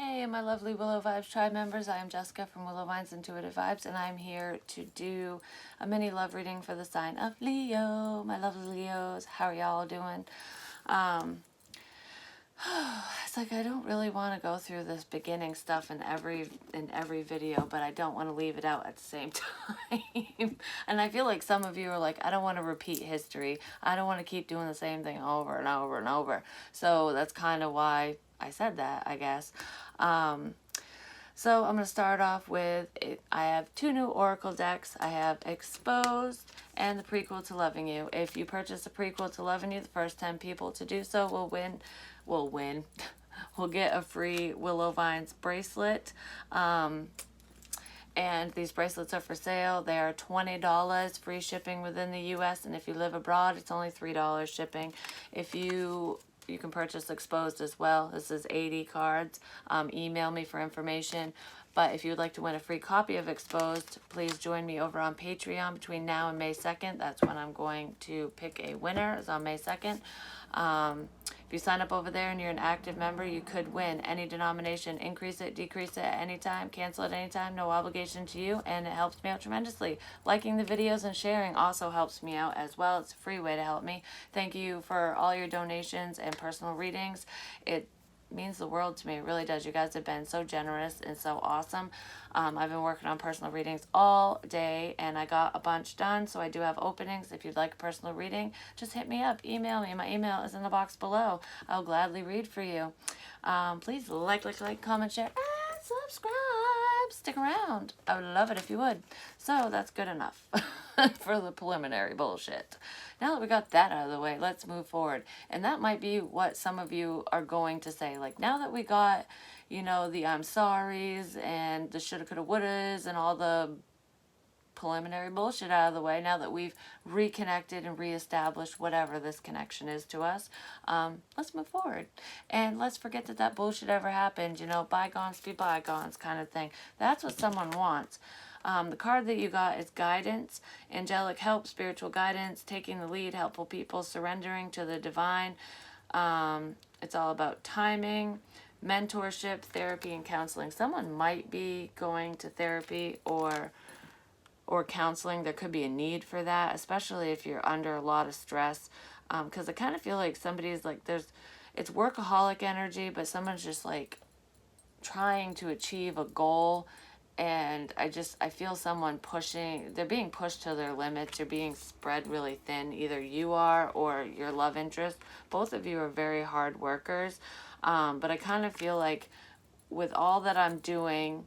Hey, my lovely Willow Vibes Tribe members. I am Jessica from Willow Vines Intuitive Vibes, and I'm here to do a mini love reading for the sign of Leo. My lovely Leos, how are y'all doing? Um, it's like I don't really want to go through this beginning stuff in every video, but I don't want to leave it out at the same time. And I feel like some of you are like, I don't want to repeat history. I don't want to keep doing the same thing over and over and over. So that's kind of why I said that, I guess. So I'm going to start off with, I have two new Oracle decks. I have Exposed and the prequel to Loving You. If you purchase the prequel to Loving You, the first 10 people to do so will win. We'll get a free Willow Vines bracelet. And these bracelets are for sale. They are $20, free shipping within the US. And if you live abroad, it's only $3 shipping. If you can purchase Exposed as well. This is 80 cards. Email me for information. But if you would like to win a free copy of Exposed, please join me over on Patreon between now and May 2nd. That's when I'm going to pick a winner, is on May 2nd. If you sign up over there and you're an active member, you could win any denomination, increase it, decrease it at any time, cancel at any time, no obligation to you, and it helps me out tremendously. Liking the videos and sharing also helps me out as well. It's a free way to help me. Thank you for all your donations and personal readings. It means the world to me. It really does. You guys have been so generous and so awesome. I've been working on personal readings all day and I got a bunch done, so I do have openings. If you'd like a personal reading, just hit me up, email me. My email is in the box below. I'll gladly read for you. Please like, comment, share, and subscribe. Stick around. I would love it if you would. So that's good enough for the preliminary bullshit. Now that we got that out of the way, let's move forward. And that might be what some of you are going to say. Like, now that we got, you know, the I'm sorries and the shoulda, coulda, wouldas and all the preliminary bullshit out of the way, now that we've reconnected and reestablished whatever this connection is to us, let's move forward. And let's forget that that bullshit ever happened, you know, bygones be bygones kind of thing. That's what someone wants. The card that you got is guidance, angelic help, spiritual guidance, taking the lead, helpful people, surrendering to the divine. It's all about timing, mentorship, therapy, and counseling. Someone might be going to therapy or counseling. There could be a need for that, especially if you're under a lot of stress. Because I kind of feel like somebody's like, it's workaholic energy, but someone's just like trying to achieve a goal. And I feel someone pushing, they're being pushed to their limits. You're being spread really thin. Either you are or your love interest. Both of you are very hard workers. But I kind of feel like with all that I'm doing,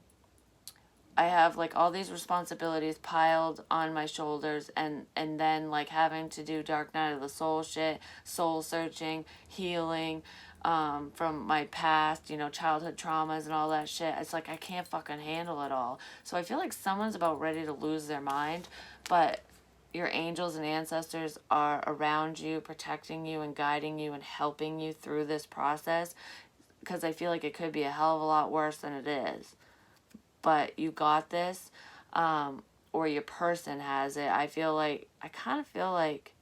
I have like all these responsibilities piled on my shoulders, and then like having to do dark night of the soul shit, soul searching, healing, from my past, you know, childhood traumas and all that shit. It's like I can't fucking handle it all. So I feel like someone's about ready to lose their mind, but your angels and ancestors are around you, protecting you and guiding you and helping you through this process, because I feel like it could be a hell of a lot worse than it is. But you got this, or your person has it. I kind of feel like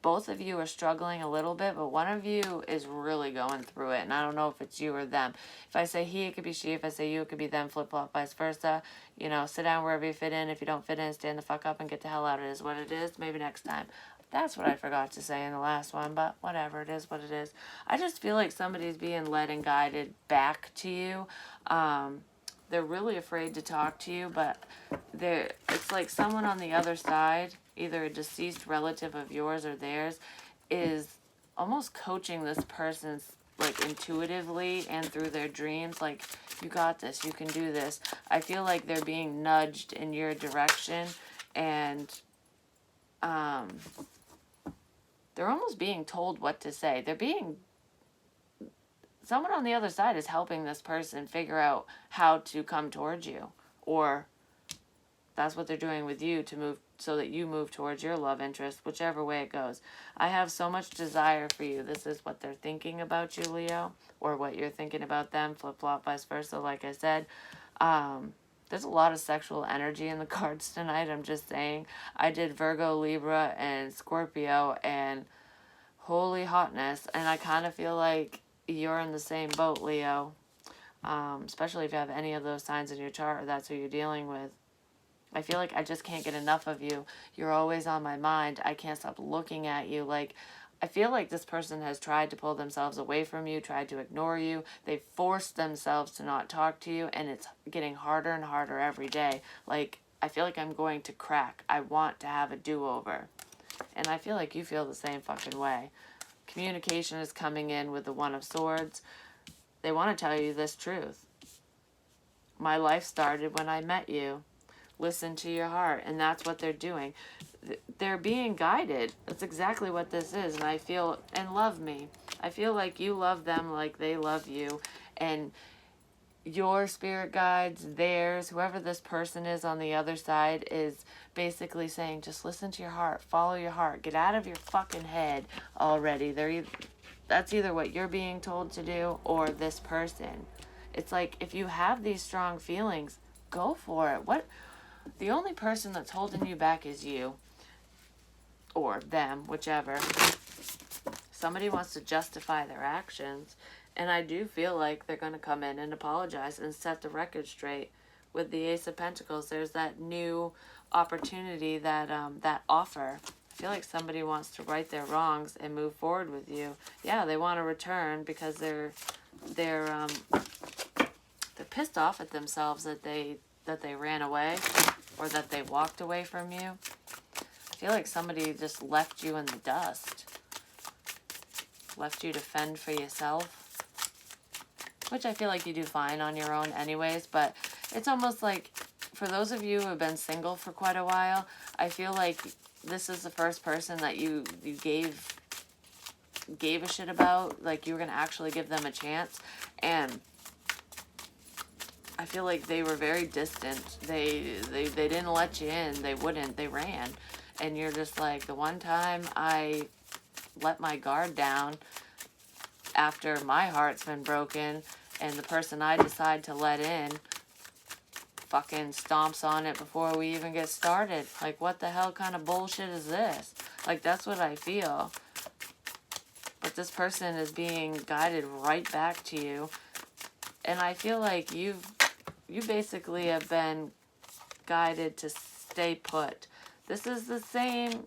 both of you are struggling a little bit, but one of you is really going through it, and I don't know if it's you or them. If I say he, it could be she. If I say you, it could be them, flip-flop, vice versa. You know, sit down wherever you fit in. If you don't fit in, stand the fuck up and get the hell out. It is what it is. Maybe next time. That's what I forgot to say in the last one, but whatever, it is what it is. I just feel like somebody's being led and guided back to you. They're really afraid to talk to you, but it's like someone on the other side, either a deceased relative of yours or theirs, is almost coaching this person like intuitively and through their dreams. Like, you got this, you can do this. I feel like they're being nudged in your direction, and they're almost being told what to say. Someone on the other side is helping this person figure out how to come towards you. Or that's what they're doing with you to move, so that you move towards your love interest, whichever way it goes. I have so much desire for you. This is what they're thinking about you, Leo, or what you're thinking about them, flip-flop, vice versa, like I said. There's a lot of sexual energy in the cards tonight, I'm just saying. I did Virgo, Libra, and Scorpio, and holy hotness. And I kind of feel like you're in the same boat, Leo. especially if you have any of those signs in your chart or that's who you're dealing with. I feel like I just can't get enough of you. You're always on my mind. I can't stop looking at you. Like, I feel like this person has tried to pull themselves away from you, tried to ignore you. They've forced themselves to not talk to you, and it's getting harder and harder every day. Like, I feel like I'm going to crack. I want to have a do-over. And I feel like you feel the same fucking way. Communication is coming in with the One of Swords. They want to tell you this truth. My life started when I met you. Listen to your heart. And that's what they're doing. They're being guided. That's exactly what this is. And I feel, and love me. I feel like you love them like they love you. And your spirit guides, theirs, whoever this person is on the other side is basically saying, just listen to your heart. Follow your heart. Get out of your fucking head already. That's either what you're being told to do or this person. It's like, if you have these strong feelings, go for it. The only person that's holding you back is you. Or them, whichever. Somebody wants to justify their actions. And I do feel like they're going to come in and apologize and set the record straight. With the Ace of Pentacles, there's that new opportunity, that offer. I feel like somebody wants to right their wrongs and move forward with you. Yeah, they want to return because they're pissed off at themselves that they ran away or that they walked away from you. I feel like somebody just left you in the dust. Left you to fend for yourself. Which I feel like you do fine on your own anyways, but it's almost like, for those of you who have been single for quite a while, I feel like this is the first person that you gave a shit about, like you were going to actually give them a chance, and I feel like they were very distant. They didn't let you in. They wouldn't. They ran. And you're just like, the one time I let my guard down after my heart's been broken and the person I decide to let in fucking stomps on it before we even get started. Like, what the hell kind of bullshit is this? Like, that's what I feel. But this person is being guided right back to you. And I feel like you basically have been guided to stay put. This is the same.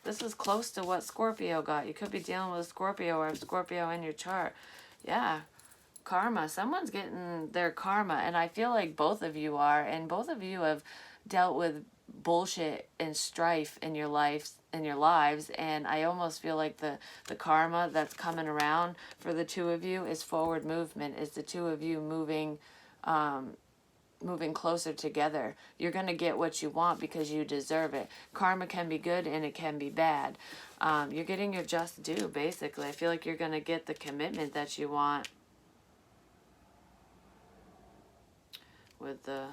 This is close to what Scorpio got. You could be dealing with a Scorpio or a Scorpio in your chart. Yeah. Karma. Someone's getting their karma. And I feel like both of you are. And both of you have dealt with bullshit and strife in your lives. And I almost feel like the karma that's coming around for the two of you is forward movement. Is the two of you moving closer together. You're going to get what you want because you deserve it. Karma can be good and it can be bad. You're getting your just due, basically. I feel like you're going to get the commitment that you want with the...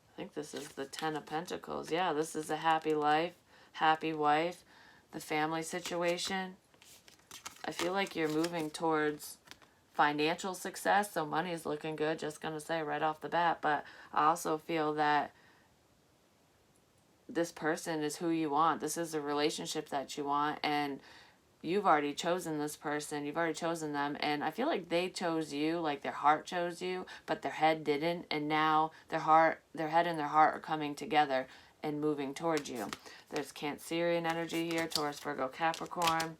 I think this is the Ten of Pentacles. Yeah, this is a happy life, happy wife, the family situation. I feel like you're moving towards financial success, so money is looking good, just gonna say right off the bat. But I also feel that this person is who you want. This is a relationship that you want, and you've already chosen this person. You've already chosen them, and I feel like they chose you, like their heart chose you, but their head didn't, and now their head and their heart are coming together and moving towards you. There's Cancerian energy here, Taurus, Virgo, Capricorn.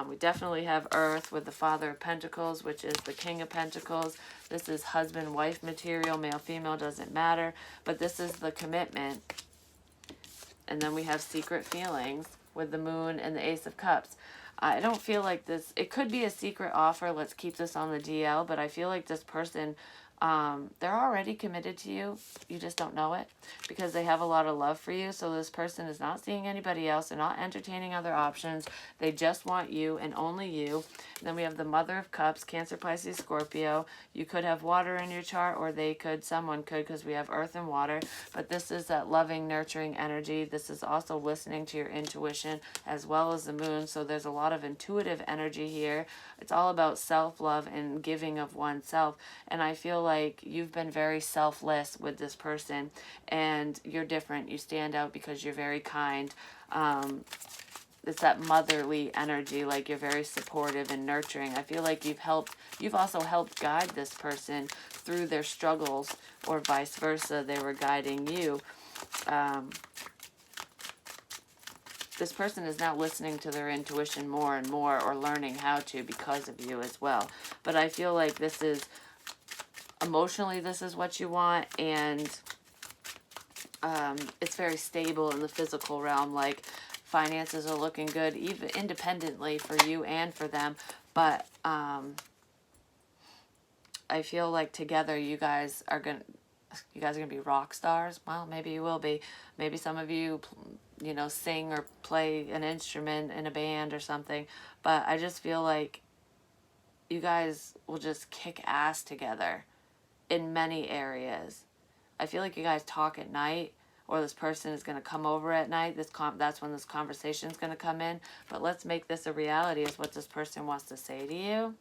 We definitely have Earth with the Father of Pentacles, which is the King of Pentacles. This is husband-wife material, male, female, doesn't matter. But this is the commitment. And then we have secret feelings with the Moon and the Ace of Cups. I don't feel like this... It could be a secret offer. Let's keep this on the DL. But I feel like this person... they're already committed to you. You just don't know it because they have a lot of love for you. So this person is not seeing anybody else. They're not entertaining other options. They just want you and only you. And then we have the Mother of Cups, Cancer, Pisces, Scorpio. You could have water in your chart, or someone could, because we have earth and water. But this is that loving, nurturing energy. This is also listening to your intuition as well as the Moon. So there's a lot of intuitive energy here. It's all about self-love and giving of oneself. And I feel like you've been very selfless with this person, and you're different. You stand out because you're very kind. it's that motherly energy, like you're very supportive and nurturing. I feel like you've also helped guide this person through their struggles, or vice versa, they were guiding you. This person is now listening to their intuition more and more, or learning how to, because of you as well. But I feel like this is, emotionally, this is what you want, and it's very stable in the physical realm. Like, finances are looking good, even independently for you and for them. But I feel like together you guys are gonna be rock stars. Well, maybe you will be. Maybe some of you, sing or play an instrument in a band or something. But I just feel like you guys will just kick ass together in many areas. I feel like you guys talk at night, or this person is going to come over at night. That's when this conversation is going to come in. But let's make this a reality, is what this person wants to say to you.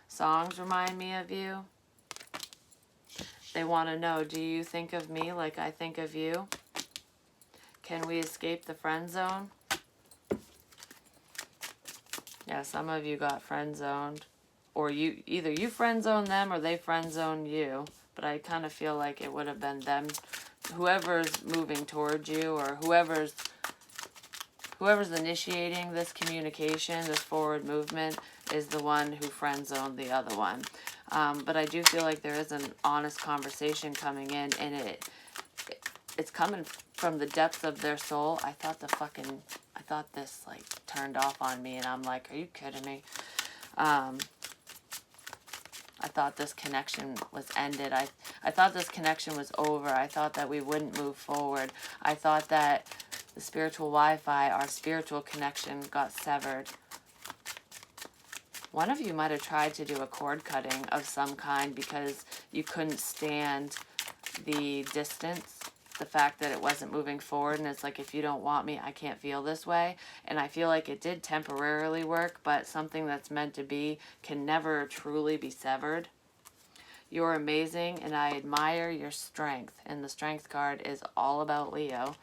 Songs remind me of you. They want to know, do you think of me like I think of you? Can we escape the friend zone? Yeah, some of you got friend zoned. Or either you friend zone them or they friend zone you. But I kind of feel like it would have been them. Whoever's moving towards you, or whoever's initiating this communication, this forward movement, is the one who friend zoned the other one. But I do feel like there is an honest conversation coming in, and it's coming from the depths of their soul. I thought this like turned off on me, and I'm like, are you kidding me? I thought this connection was ended. I thought this connection was over. I thought that we wouldn't move forward. I thought that the spiritual Wi-Fi, our spiritual connection, got severed. One of you might have tried to do a cord cutting of some kind because you couldn't stand the distance, the fact that it wasn't moving forward, and it's like, if you don't want me, I can't feel this way. And I feel like it did temporarily work, but something that's meant to be can never truly be severed. You're amazing, and I admire your strength, and the strength card is all about Leo.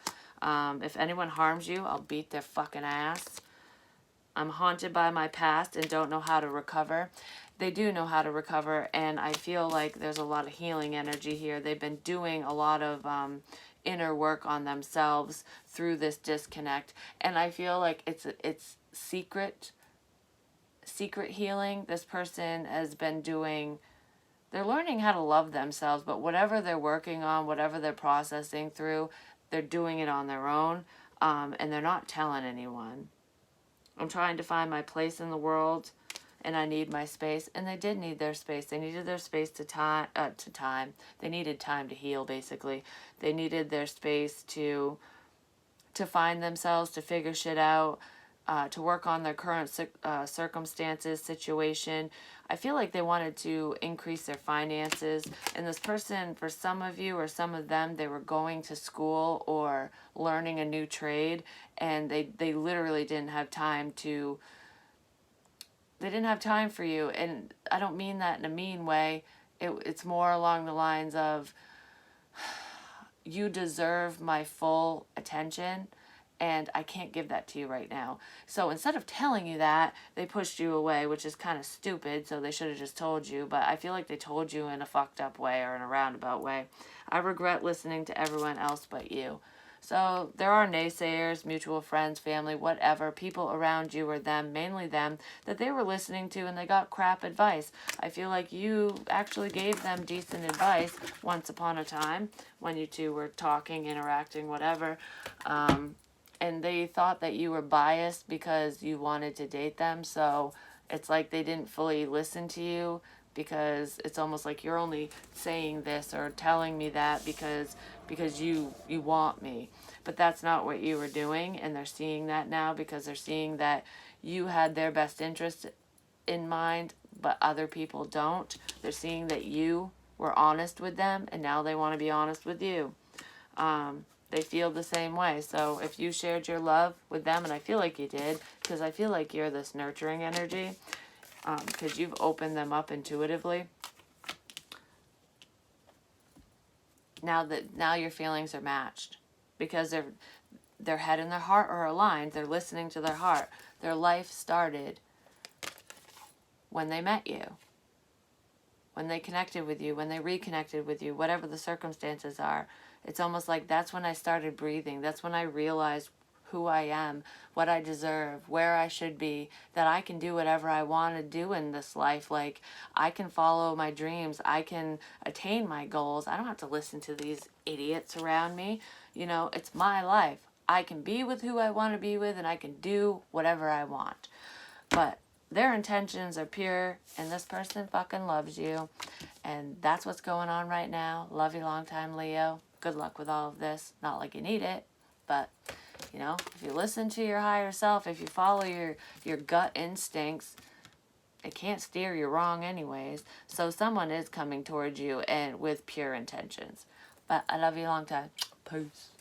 If anyone harms you, I'll beat their fucking ass. I'm haunted by my past and don't know how to recover. They do know how to recover, and I feel like there's a lot of healing energy here. They've been doing a lot of inner work on themselves through this disconnect, and I feel like it's secret healing. This person has been doing, they're learning how to love themselves, but whatever they're working on, whatever they're processing through, they're doing it on their own, and they're not telling anyone. I'm trying to find my place in the world, and I need my space. And they did need their space. They needed their space to time. They needed time to heal, basically. They needed their space to find themselves, to figure shit out, to work on their current circumstances, situation. I feel like they wanted to increase their finances. And this person, for some of you or some of them, they were going to school or learning a new trade, and they literally didn't have time to, they didn't have time for you. And I don't mean that in a mean way. It's more along the lines of, you deserve my full attention, and I can't give that to you right now. So instead of telling you that, they pushed you away, which is kind of stupid, so they should have just told you. But I feel like they told you in a fucked up way, or in a roundabout way. I regret listening to everyone else but you. So there are naysayers, mutual friends, family, whatever, people around you or them, mainly them, that they were listening to, and they got crap advice. I feel like you actually gave them decent advice once upon a time when you two were talking, interacting, whatever. And they thought that you were biased because you wanted to date them. So it's like they didn't fully listen to you, because it's almost like you're only saying this or telling me that because you want me. But that's not what you were doing, and they're seeing that now, because they're seeing that you had their best interest in mind, but other people don't. They're seeing that you were honest with them, and now they want to be honest with you. They feel the same way. So if you shared your love with them, and I feel like you did, because I feel like you're this nurturing energy, because you've opened them up intuitively. Now your feelings are matched, because their head and their heart are aligned. They're listening to their heart. Their life started when they met you, when they connected with you, when they reconnected with you, whatever the circumstances are. It's almost like that's when I started breathing. That's when I realized who I am, what I deserve, where I should be, that I can do whatever I want to do in this life. Like, I can follow my dreams. I can attain my goals. I don't have to listen to these idiots around me. You know, it's my life. I can be with who I want to be with, and I can do whatever I want. But their intentions are pure, and this person fucking loves you. And that's what's going on right now. Love you long time, Leo. Good luck with all of this. Not like you need it, but you know, if you listen to your higher self, if you follow your gut instincts, it can't steer you wrong anyways. So someone is coming towards you and with pure intentions. But I love you long time. Peace.